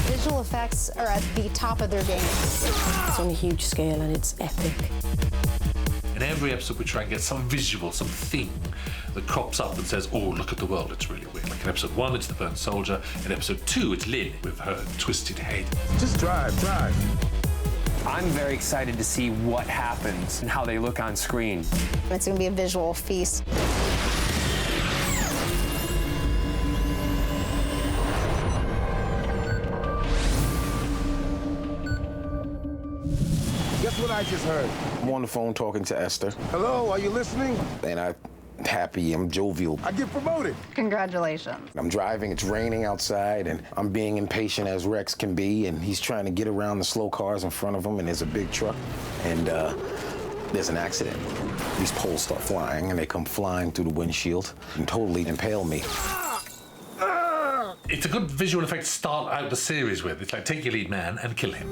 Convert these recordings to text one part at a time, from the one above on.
Visual effects are at the top of their game. It's on a huge scale and it's epic. In every episode, we try and get some visual, something that crops up and says, oh, look at the world, it's really weird. Like in episode 1, it's the burnt soldier. In episode 2, it's Lynn with her twisted head. Just drive. I'm very excited to see what happens and how they look on screen. It's going to be a visual feast. Guess what I just heard? I'm on the phone talking to Esther, Hello, are you listening? and I'm happy, I'm jovial. I get promoted. Congratulations. I'm driving, it's raining outside, and I'm being impatient as Rex can be, and he's trying to get around the slow cars in front of him, and there's a big truck, and there's an accident. These poles start flying, and they come flying through the windshield and totally impale me. It's a good visual effect to start out the series with. It's like, take your lead man and kill him.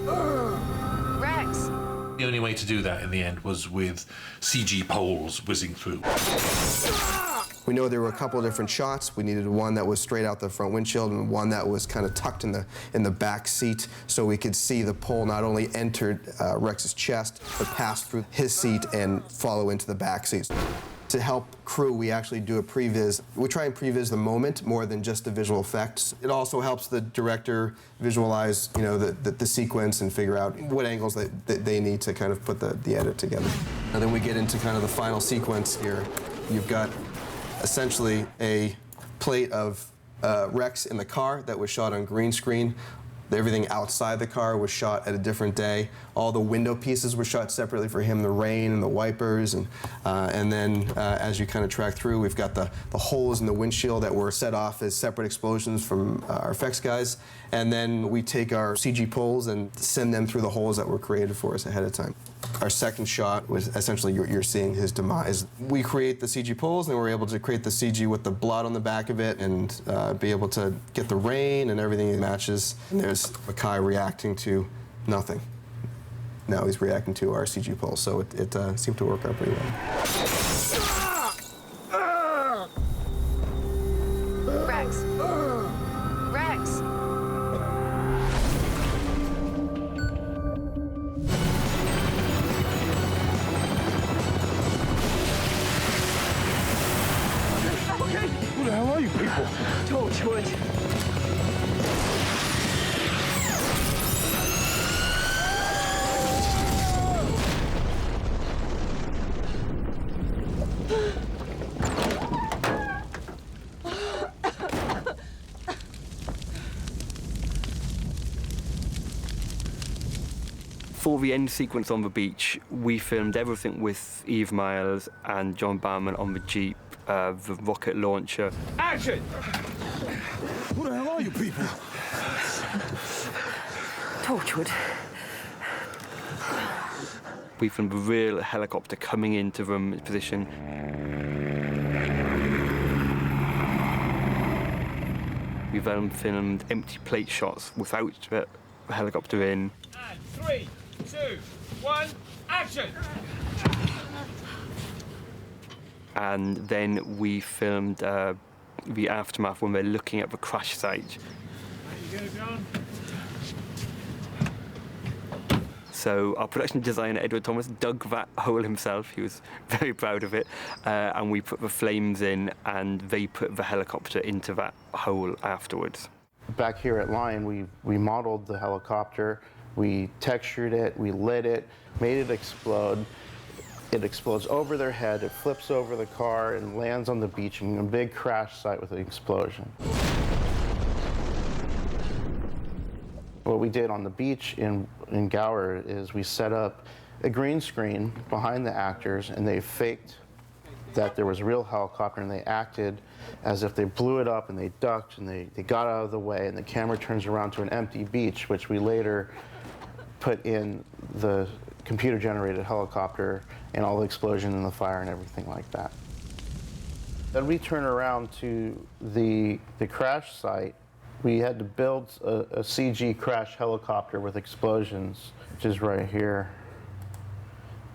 Rex. The only way to do that in the end was with CG poles whizzing through. We know there were a couple of different shots. We needed one that was straight out the front windshield and one that was kind of tucked in the back seat, so we could see the pole not only entered Rex's chest, but pass through his seat and follow into the back seat. To help crew, we actually do a previs. We try and previs the moment more than just the visual effects. It also helps the director visualize, you know, the sequence and figure out what angles that they need to kind of put the edit together. And then we get into kind of the final sequence here. You've got essentially a plate of Rex in the car that was shot on green screen. Everything outside the car was shot at a different day. All the window pieces were shot separately for him, the rain and the wipers. And then as you kind of track through, we've got the holes in the windshield that were set off as separate explosions from our effects guys. And then we take our CG poles and send them through the holes that were created for us ahead of time. Our second shot was essentially you're seeing his demise. We create the CG poles, and we're able to create the CG with the blood on the back of it and be able to get the rain and everything that matches. And there's Mackay reacting to nothing. Now he's reacting to our CG poles, so it seemed to work out pretty well. Rex. Rex. Who the hell are you people? Torchwood. For the end sequence on the beach, we filmed everything with Eve Miles and John Barman on the Jeep, the rocket launcher. Action! Who the hell are you people? Torchwood. We filmed a real helicopter coming into the position. We then filmed empty plate shots without the helicopter in. And 3, 2, 1, action! And then we filmed the aftermath when they're looking at the crash site. There you go, John. So our production designer, Edward Thomas, dug that hole himself. He was very proud of it. And we put the flames in, and they put the helicopter into that hole afterwards. Back here at Lion, we modeled the helicopter, we textured it, we lit it, made it explode. It explodes over their head, it flips over the car and lands on the beach in a big crash site with an explosion. What we did on the beach in Gower is we set up a green screen behind the actors, and they faked that there was a real helicopter, and they acted as if they blew it up, and they ducked, and they got out of the way, and the camera turns around to an empty beach, which we later put in the computer-generated helicopter and all the explosion and the fire and everything like that. Then we turn around to the crash site. We had to build a CG crash helicopter with explosions, which is right here.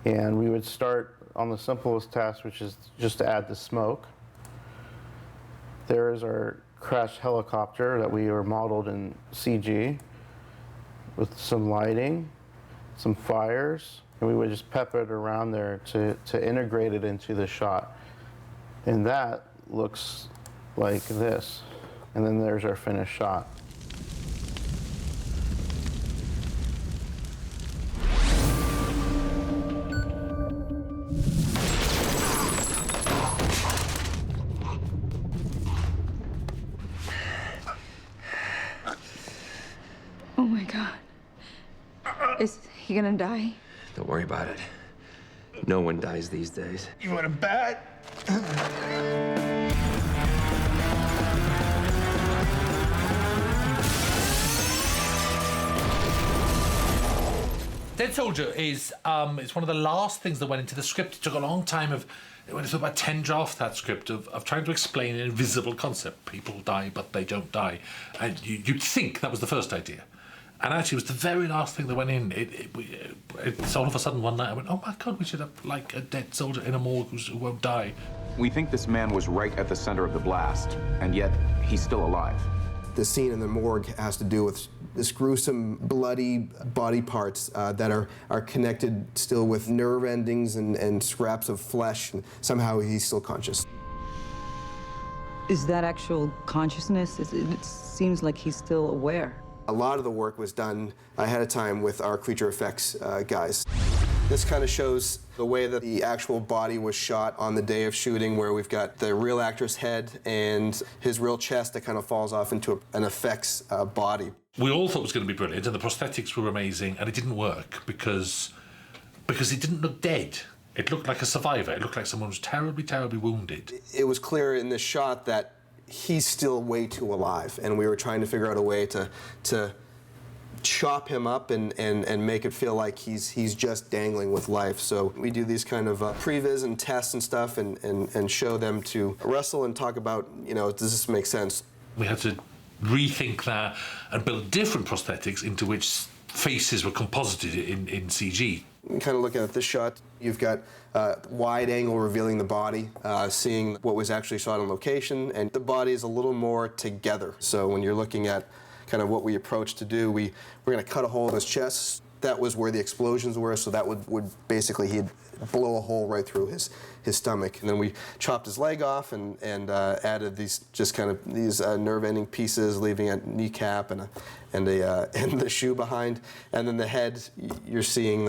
And we would start on the simplest task, which is just to add the smoke. There is our crashed helicopter that we were modeled in CG with some lighting, some fires, and we would just pepper it around there to integrate it into the shot. And that looks like this. And then there's our finished shot. Oh my God. Is he gonna die? Don't worry about it. No one dies these days. You want a bat? Dead Soldier is it's one of the last things that went into the script. It took a long time it went through about 10 drafts, that script, of trying to explain an invisible concept. People die, but they don't die. And you'd think that was the first idea. And actually, it was the very last thing that went in. It's all of a sudden one night I went, oh my God, we should have like a dead soldier in a morgue who won't die. We think this man was right at the center of the blast, and yet he's still alive. The scene in the morgue has to do with this gruesome, bloody body parts that are connected still with nerve endings and scraps of flesh, and somehow he's still conscious. Is that actual consciousness? It seems like he's still aware. A lot of the work was done ahead of time with our creature effects guys. This kind of shows the way that the actual body was shot on the day of shooting, where we've got the real actor's head and his real chest that kind of falls off into an effects body. We all thought it was going to be brilliant, and the prosthetics were amazing, and it didn't work because it didn't look dead. It looked like a survivor. It looked like someone was terribly, terribly wounded. It was clear in this shot that he's still way too alive, and we were trying to figure out a way to chop him up and make it feel like he's just dangling with life. So we do these kind of previs and tests and stuff and show them to wrestle and talk about, you know, does this make sense? We had to rethink that and build different prosthetics into which faces were composited in CG. Kind of looking at this shot, you've got wide angle revealing the body, seeing what was actually shot on location, and the body is a little more together. So when you're looking at kind of what we approached to do, we're going to cut a hole in his chest. That was where the explosions were, so that would basically, he'd blow a hole right through his stomach. And then we chopped his leg off and added these nerve ending pieces, leaving a kneecap and the shoe behind. And then the head, you're seeing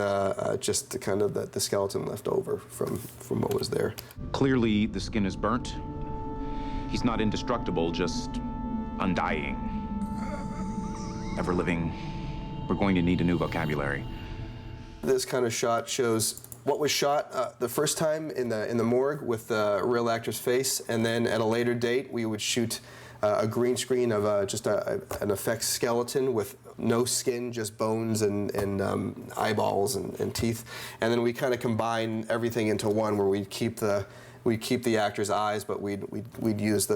just the kind of the skeleton left over from what was there. Clearly, the skin is burnt. He's not indestructible, just undying. Ever living. We're going to need a new vocabulary. This kind of shot shows what was shot the first time in the morgue with the real actor's face, and then at a later date we would shoot a green screen of just an effects skeleton with no skin, just bones and eyeballs and teeth, and then we kind of combine everything into one, where we'd keep the actor's eyes, but we'd use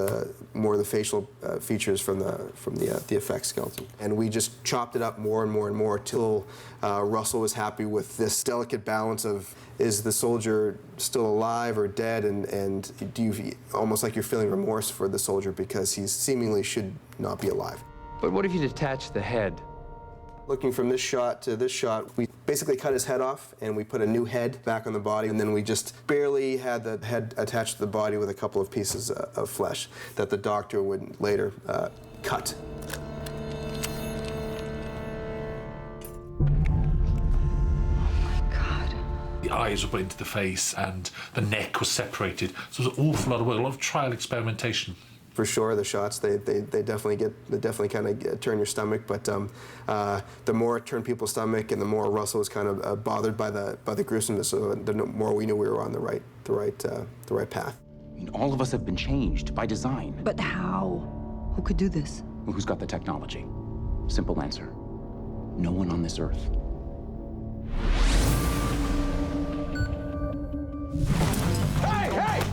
more of the facial features from the effects skeleton, and we just chopped it up more and more and more till Russell was happy with this delicate balance of, is the soldier still alive or dead, and do you almost like you're feeling remorse for the soldier because he seemingly should not be alive. But what if you detach the head? Looking from this shot to this shot, we basically cut his head off and we put a new head back on the body, and then we just barely had the head attached to the body with a couple of pieces of flesh that the doctor would later cut. The eyes were put into the face and the neck was separated. So it was an awful lot of work, a lot of trial experimentation. For sure, the shots, they definitely kind of turn your stomach, but the more it turned people's stomach and the more Russell was kind of bothered by the gruesomeness, so the more we knew we were on the right path. I mean, all of us have been changed by design. But how? Who could do this? Who's got the technology? Simple answer. No one on this earth. Hey, hey!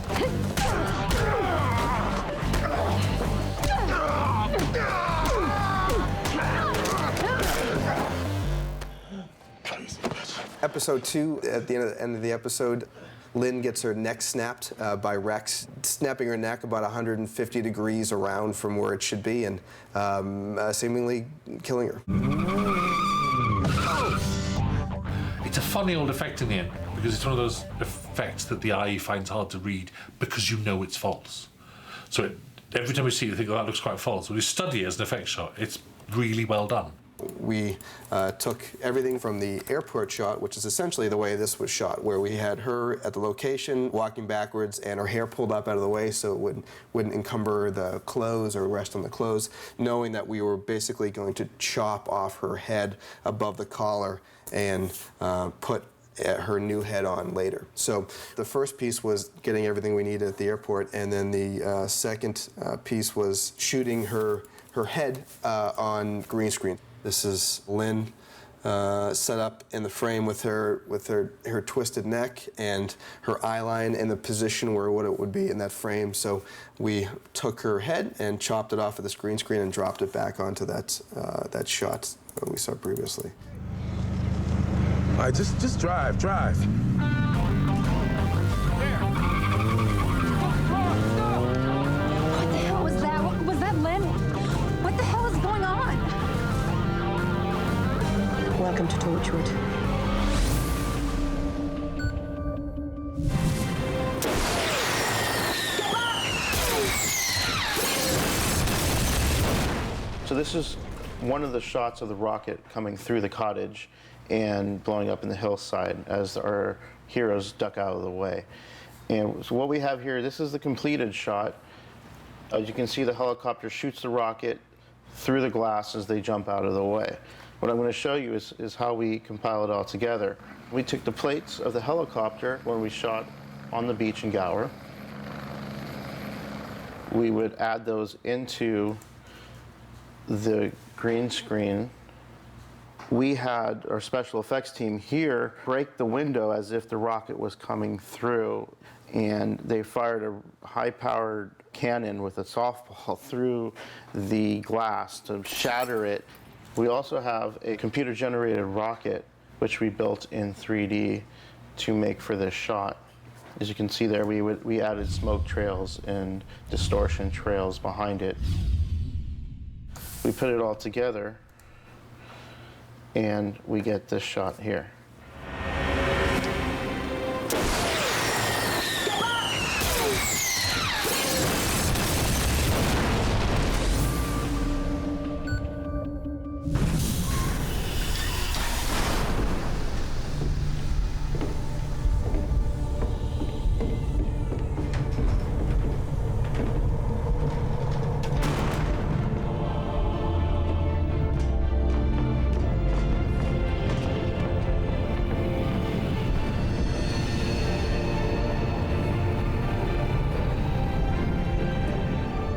Episode 2, at the end of the episode, Lynn gets her neck snapped by Rex, snapping her neck about 150 degrees around from where it should be, and seemingly killing her. It's a funny old effect in the end, because it's one of those effects that the eye finds hard to read because you know it's false. So every time we see it, you think, oh, that looks quite false. When you study it as an effect shot, it's really well done. We took everything from the airport shot, which is essentially the way this was shot, where we had her at the location walking backwards and her hair pulled up out of the way so it wouldn't encumber the clothes or rest on the clothes, knowing that we were basically going to chop off her head above the collar and put her new head on later. So the first piece was getting everything we needed at the airport, and then the second piece was shooting her head on green screen. This is Lynn set up in the frame with her twisted neck and her eye line in the position where what it would be in that frame. So we took her head and chopped it off of this green screen and dropped it back onto that shot that we saw previously. All right, just drive. What the hell was that? Was that Lynn? What the hell is going on? Welcome to Torchwood. So this is one of the shots of the rocket coming through the cottage and blowing up in the hillside as our heroes duck out of the way. And so what we have here, this is the completed shot. As you can see, the helicopter shoots the rocket through the glass as they jump out of the way. What I'm going to show you is how we compile it all together. We took the plates of the helicopter when we shot on the beach in Gower. We would add those into the green screen. We had our special effects team here break the window as if the rocket was coming through, and they fired a high-powered cannon with a softball through the glass to shatter it. We also have a computer-generated rocket, which we built in 3D to make for this shot. As you can see there, we added smoke trails and distortion trails behind it. We put it all together, and we get this shot here.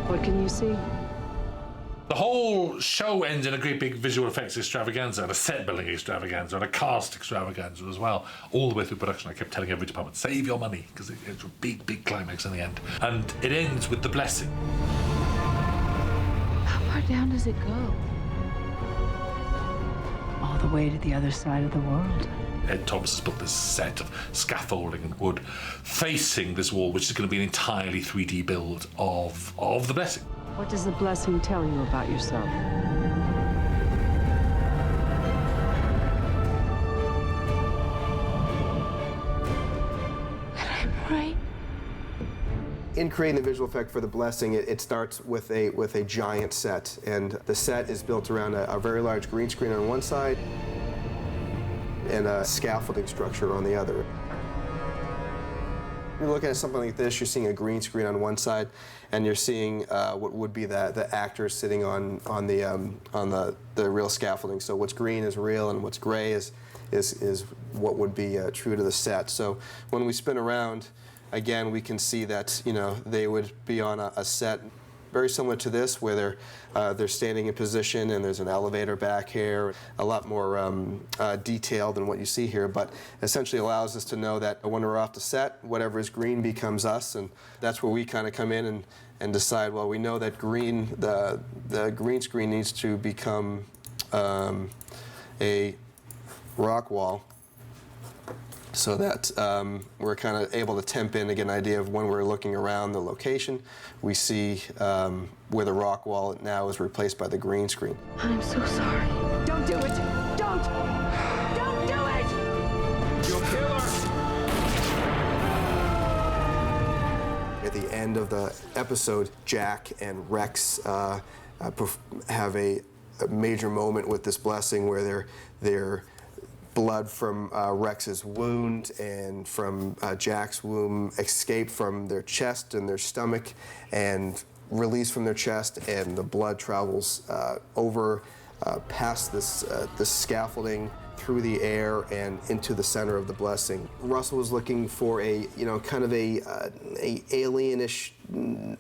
What can you see? The whole show ends in a great big visual effects extravaganza and a set building extravaganza and a cast extravaganza as well, all the way through production. I kept telling every department, save your money, because it's a big climax in the end. And it ends with the blessing. How far down does it go? All the way to the other side of the world. Ed Thomas has built this set of scaffolding and wood facing this wall, which is going to be an entirely 3D build of the blessing. What does the blessing tell you about yourself? I'm right. In creating the visual effect for the blessing, it starts with a giant set, and the set is built around a very large green screen on one side and a scaffolding structure on the other. You're looking at something like this, you're seeing a green screen on one side, and you're seeing what would be the actors sitting on the real scaffolding. So what's green is real, and what's gray is what would be true to the set. So when we spin around, again, we can see that they would be on a set very similar to this, where they're standing in position and there's an elevator back here, a lot more detailed than what you see here, but essentially allows us to know that when we're off the set, whatever is green becomes us, and that's where we kind of come in and decide, well, we know that the green screen needs to become a rock wall. so that we're kind of able to temp in to get an idea of when we're looking around the location. We see where the rock wall now is replaced by the green screen. I'm so sorry. Don't do it! Don't! Don't do it! You'll kill her! At the end of the episode, Jack and Rex have a major moment with this blessing where their blood from Rex's wound and from Jack's womb escape from their chest and their stomach and release from their chest, and the blood travels over past this scaffolding, through the air and into the center of the blessing. Russell was looking for a, kind of a alienish,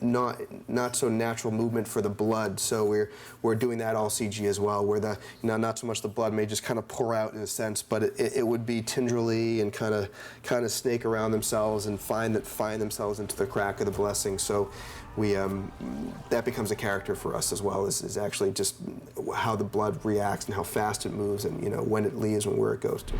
not so natural movement for the blood. So we're doing that all CG as well, where the, not so much the blood may just kind of pour out in a sense, but it would be tendrily and kind of snake around themselves and find themselves into the crack of the blessing. So we that becomes a character for us as well, is actually just how the blood reacts and how fast it moves, and when it leaves and where it goes to.